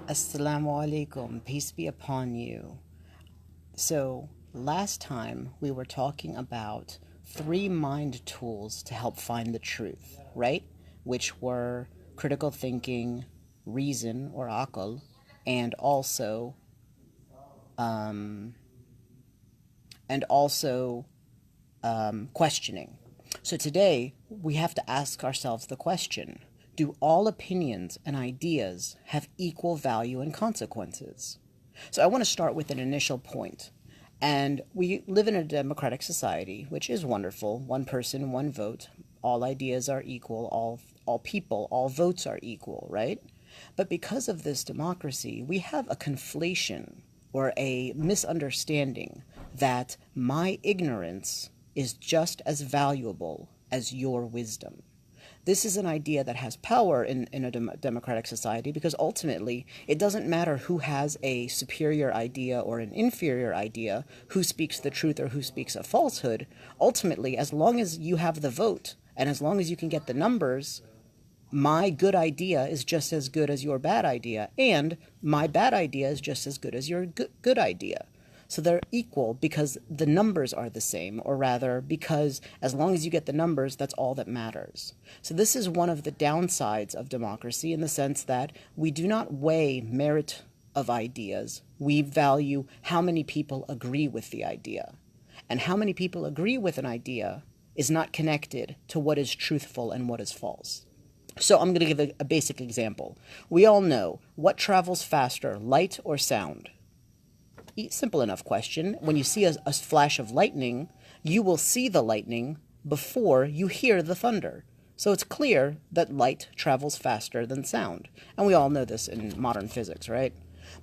Assalamu alaikum, peace be upon you. So, last time we were talking about three mind tools to help find the truth, right? Which were critical thinking, reason or aql, and also questioning. So today we have to ask ourselves the question: do all opinions and ideas have equal value and consequences? So I want to start with an initial point. And we live in a democratic society, which is wonderful. One person, one vote. All ideas are equal. All people, all votes are equal, right? But because of this democracy, we have a conflation or a misunderstanding that my ignorance is just as valuable as your wisdom. This is an idea that has power in a democratic society because ultimately it doesn't matter who has a superior idea or an inferior idea, who speaks the truth or who speaks a falsehood. Ultimately, as long as you have the vote and as long as you can get the numbers, my good idea is just as good as your bad idea, and my bad idea is just as good as your good idea. So they're equal because the numbers are the same, or rather, because as long as you get the numbers, that's all that matters. So this is one of the downsides of democracy in the sense that we do not weigh merit of ideas. We value how many people agree with the idea. And how many people agree with an idea is not connected to what is truthful and what is false. So I'm going to give a basic example. We all know what travels faster, light or sound? Simple enough question. When you see a flash of lightning, you will see the lightning before you hear the thunder. So it's clear that light travels faster than sound. And we all know this in modern physics, right?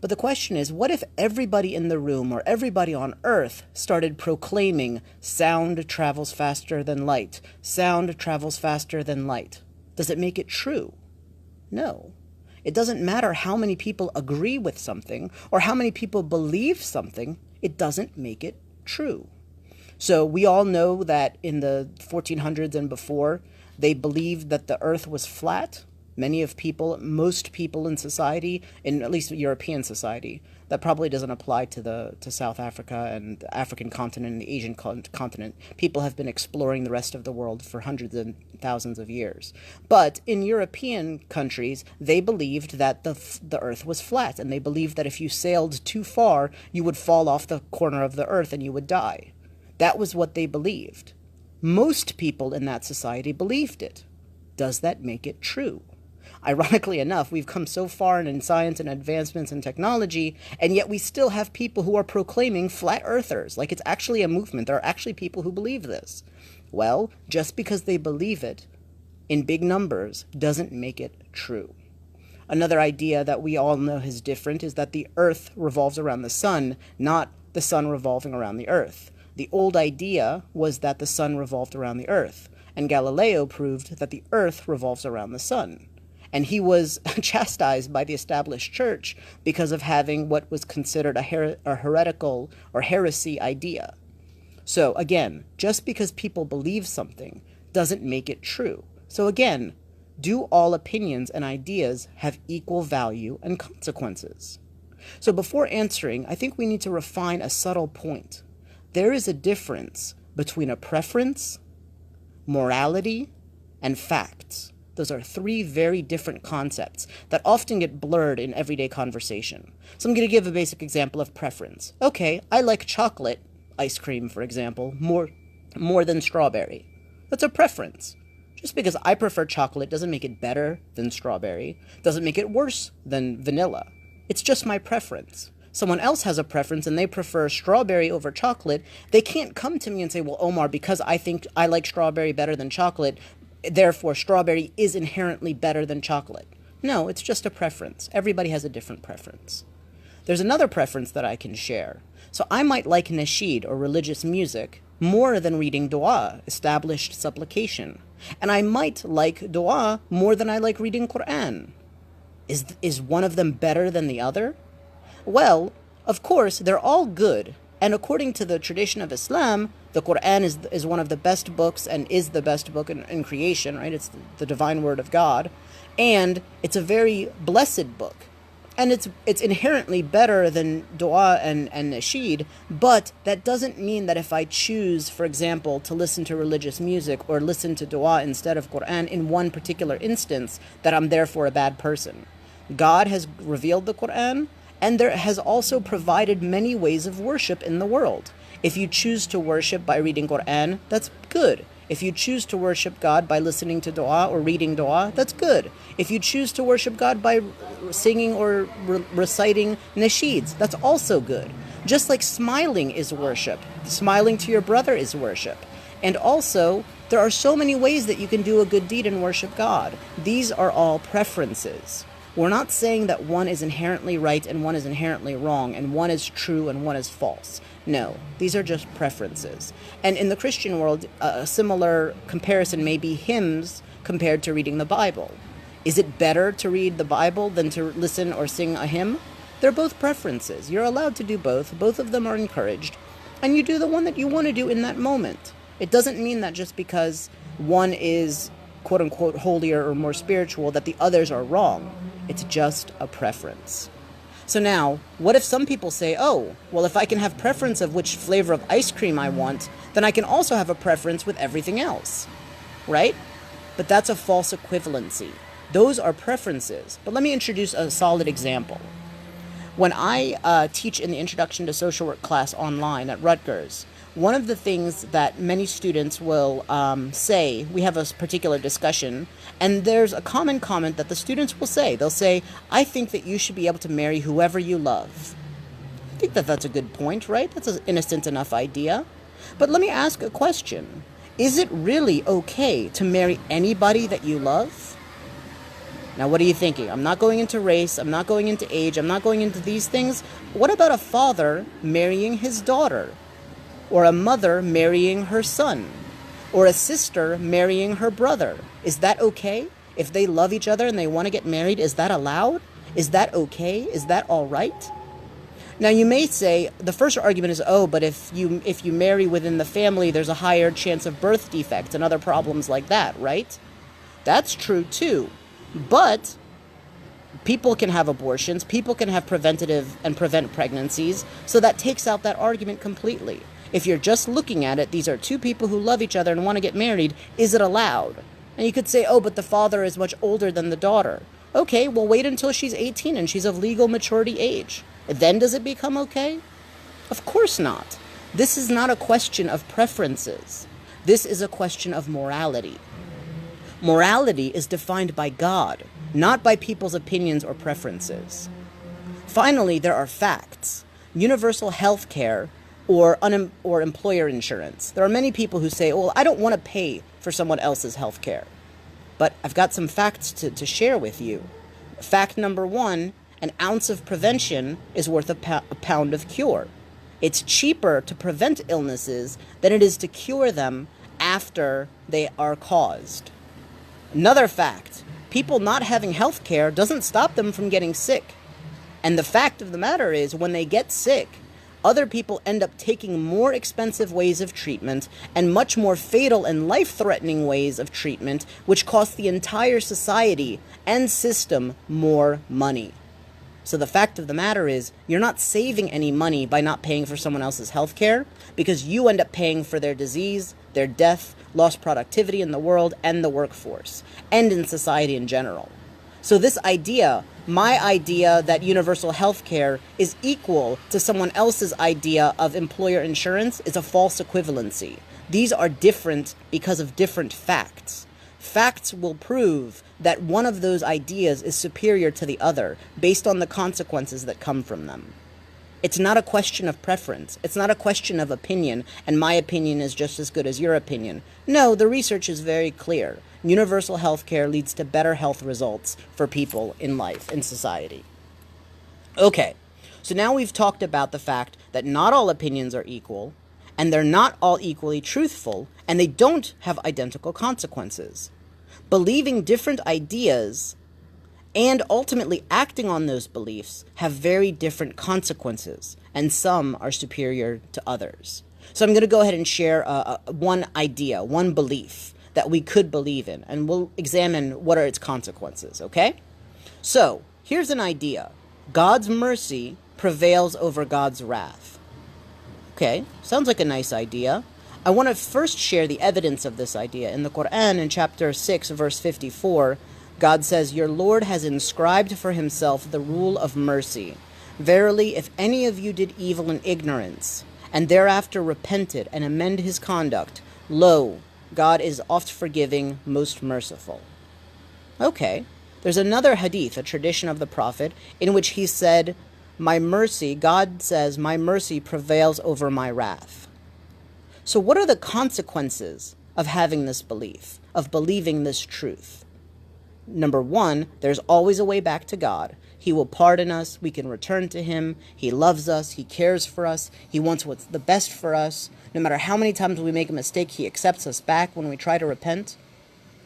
But the question is, what if everybody in the room or everybody on Earth started proclaiming sound travels faster than light, sound travels faster than light? Does it make it true? No. It doesn't matter how many people agree with something or how many people believe something, it doesn't make it true. So we all know that in the 1400s and before, they believed that the earth was flat. Most people in society, in at least European society, that probably doesn't apply to South Africa and the African continent and the Asian continent. People have been exploring the rest of the world for hundreds and thousands of years. But in European countries, they believed that the earth was flat, and they believed that if you sailed too far, you would fall off the corner of the earth and you would die. That was what they believed. Most people in that society believed it. Does that make it true? Ironically enough, we've come so far in science and advancements in technology, and yet we still have people who are proclaiming flat earthers, like it's actually a movement. There are actually people who believe this. Well, just because they believe it in big numbers doesn't make it true. Another idea that we all know is different is that the earth revolves around the sun, not the sun revolving around the earth. The old idea was that the sun revolved around the earth, and Galileo proved that the earth revolves around the sun. And he was chastised by the established church because of having what was considered a heretical or heresy idea. So again, just because people believe something doesn't make it true. So again, do all opinions and ideas have equal value and consequences? So before answering, I think we need to refine a subtle point. There is a difference between a preference, morality, and facts. Those are three very different concepts that often get blurred in everyday conversation. So I'm going to give a basic example of preference. Okay, I like chocolate, ice cream, for example, more than strawberry. That's a preference. Just because I prefer chocolate doesn't make it better than strawberry, doesn't make it worse than vanilla. It's just my preference. Someone else has a preference and they prefer strawberry over chocolate. They can't come to me and say, well, Omar, because I think I like strawberry better than chocolate, therefore strawberry is inherently better than chocolate. No, it's just a preference. Everybody has a different preference. There's another preference that I can share. So I might like nasheed or religious music more than reading dua, established supplication. And I might like dua more than I like reading Quran. Is one of them better than the other? Well, of course, they're all good. And according to the tradition of Islam, the Quran is one of the best books and is the best book in creation, right? It's the divine word of God. And it's a very blessed book. And it's inherently better than dua and nasheed, but that doesn't mean that if I choose, for example, to listen to religious music or listen to dua instead of Quran in one particular instance, that I'm therefore a bad person. God has revealed the Quran, and there has also provided many ways of worship in the world. If you choose to worship by reading Quran, that's good. If you choose to worship God by listening to dua or reading dua, that's good. If you choose to worship God by singing or reciting nasheeds, that's also good. Just like smiling is worship. Smiling to your brother is worship. And also, there are so many ways that you can do a good deed and worship God. These are all preferences. We're not saying that one is inherently right and one is inherently wrong, and one is true and one is false. No, these are just preferences. And in the Christian world, a similar comparison may be hymns compared to reading the Bible. Is it better to read the Bible than to listen or sing a hymn? They're both preferences. You're allowed to do both. Both of them are encouraged. And you do the one that you want to do in that moment. It doesn't mean that just because one is quote-unquote holier or more spiritual that the others are wrong. It's just a preference. So now, what if some people say, oh, well, if I can have preference of which flavor of ice cream I want, then I can also have a preference with everything else, right? But that's a false equivalency. Those are preferences. But let me introduce a solid example. When I teach in the Introduction to Social Work class online at Rutgers, one of the things that many students will say, we have a particular discussion, and there's a common comment that the students will say. They'll say, I think that you should be able to marry whoever you love. I think that that's a good point, right? That's an innocent enough idea. But let me ask a question. Is it really okay to marry anybody that you love? Now, what are you thinking? I'm not going into race. I'm not going into age. I'm not going into these things. What about a father marrying his daughter? Or a mother marrying her son? Or a sister marrying her brother? Is that okay? If they love each other and they want to get married, is that allowed? Is that okay? Is that all right? Now, you may say, the first argument is, oh, but if you marry within the family, there's a higher chance of birth defects and other problems like that, right? That's true, too. But people can have abortions, people can have preventative and prevent pregnancies, so that takes out that argument completely. If you're just looking at it, these are two people who love each other and want to get married, is it allowed? And you could say, oh, but the father is much older than the daughter. Okay, well, wait until she's 18 and she's of legal maturity age. Then does it become okay? Of course not. This is not a question of preferences. This is a question of morality. Morality is defined by God, not by people's opinions or preferences. Finally, there are facts. Universal health care or employer insurance. There are many people who say, well, I don't want to pay for someone else's health care. But I've got some facts to share with you. Fact number one, an ounce of prevention is worth a pound of cure. It's cheaper to prevent illnesses than it is to cure them after they are caused. Another fact, people not having health care doesn't stop them from getting sick. And the fact of the matter is, when they get sick, other people end up taking more expensive ways of treatment and much more fatal and life-threatening ways of treatment, which cost the entire society and system more money. So the fact of the matter is, you're not saving any money by not paying for someone else's health care, because you end up paying for their disease, their death, lost productivity in the world and the workforce, and in society in general. So this idea, my idea that universal health care is equal to someone else's idea of employer insurance, is a false equivalency. These are different because of different facts. Facts will prove that one of those ideas is superior to the other based on the consequences that come from them. It's not a question of preference. It's not a question of opinion, and my opinion is just as good as your opinion. No, the research is very clear. Universal health care leads to better health results for people in life, in society. Okay, so now we've talked about the fact that not all opinions are equal, and they're not all equally truthful, and they don't have identical consequences. Believing different ideas and ultimately acting on those beliefs have very different consequences, and some are superior to others. So I'm going to go ahead and share one idea, one belief that we could believe in, and we'll examine what are its consequences, okay? So here's an idea. God's mercy prevails over God's wrath. Okay, sounds like a nice idea. I want to first share the evidence of this idea. In the Quran, in chapter 6, verse 54, God says, "Your Lord has inscribed for himself the rule of mercy. Verily, if any of you did evil in ignorance, and thereafter repented and amend his conduct, lo, God is oft forgiving, most merciful." Okay, there's another hadith, a tradition of the Prophet, in which he said, "My mercy," God says, "my mercy prevails over my wrath." So what are the consequences of having this belief, of believing this truth? Number one, there's always a way back to God. He will pardon us. We can return to him. He loves us. He cares for us. He wants what's the best for us. No matter how many times we make a mistake, he accepts us back when we try to repent.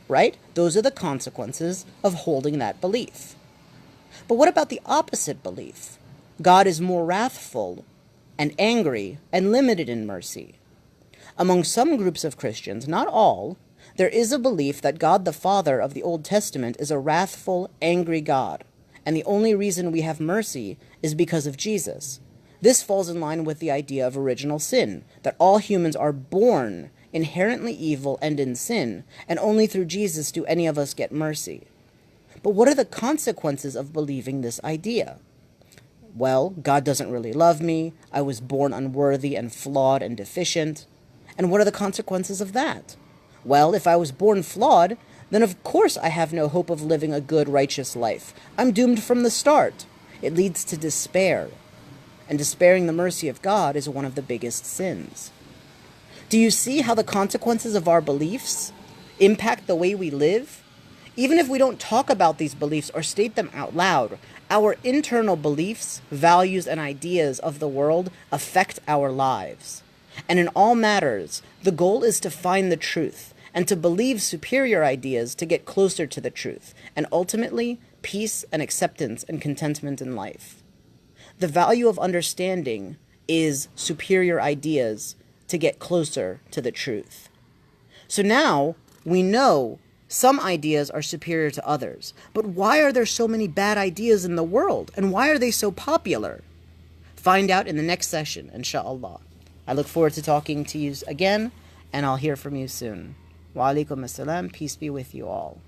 Right? Those are the consequences of holding that belief. But what about the opposite belief? God is more wrathful and angry and limited in mercy. Among some groups of Christians, not all, there is a belief that God the Father of the Old Testament is a wrathful, angry God, and the only reason we have mercy is because of Jesus. This falls in line with the idea of original sin, that all humans are born inherently evil and in sin, and only through Jesus do any of us get mercy. But what are the consequences of believing this idea? Well, God doesn't really love me. I was born unworthy and flawed and deficient. And what are the consequences of that? Well, if I was born flawed, then of course I have no hope of living a good, righteous life. I'm doomed from the start. It leads to despair. And despairing the mercy of God is one of the biggest sins. Do you see how the consequences of our beliefs impact the way we live? Even if we don't talk about these beliefs or state them out loud, our internal beliefs, values, and ideas of the world affect our lives. And in all matters, the goal is to find the truth and to believe superior ideas to get closer to the truth, and ultimately, peace and acceptance and contentment in life. The value of understanding is superior ideas to get closer to the truth. So now we know some ideas are superior to others, but why are there so many bad ideas in the world, and why are they so popular? Find out in the next session, inshallah. I look forward to talking to you again, and I'll hear from you soon. Wa alaikum assalam, peace be with you all.